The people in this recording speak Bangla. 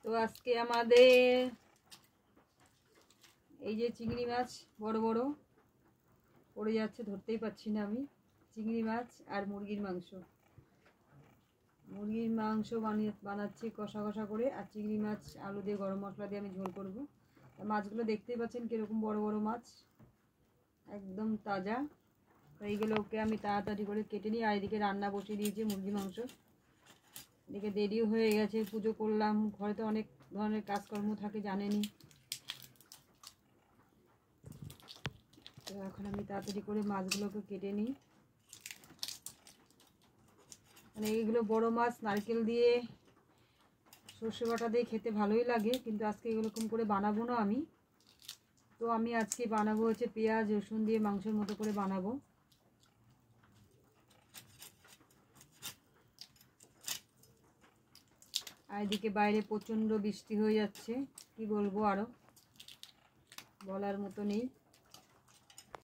তো আজকে আমাদের এই যে চিংড়ি মাছ বড় বড় পড়ে যাচ্ছে, ধরতেই পাচ্ছি না আমি। চিংড়ি মাছ আর মুরগির মাংস বানাচ্ছি কষা কষা করে, আর চিংড়ি মাছ আলু দিয়ে গরম মশলা দিয়ে আমি ঝোল করব। মাছগুলো দেখতেই পাচ্ছেন কিরকম বড় বড় মাছ, একদম তাজা। তো এইগুলোকে আমি তাড়াতাড়ি করে কেটে নিই। আর এদিকে রান্না বসিয়ে দিয়েছি মুরগি মাংস। এদিকে দেরিও হয়ে গেছে, পুজো করলাম, ঘরে তো অনেক ধরনের কাজকর্ম থাকে জানেনই। তো এখন আমি তাড়াতাড়ি করে মাছগুলোকে কেটে নিই। মানে এইগুলো বড় মাছ নারকেল দিয়ে সর্ষে বাটা দিয়ে খেতে ভালোই লাগে, কিন্তু আজকে এরকম করে বানাবো না আমি। তো আমি আজকে বানাবো হচ্ছে পেঁয়াজ রসুন দিয়ে মাংসের মতো করে বানাবো। আর এদিকে বাইরে প্রচণ্ড বৃষ্টি হয়ে যাচ্ছে, কি বলবো, আরও বলার মতো নেই।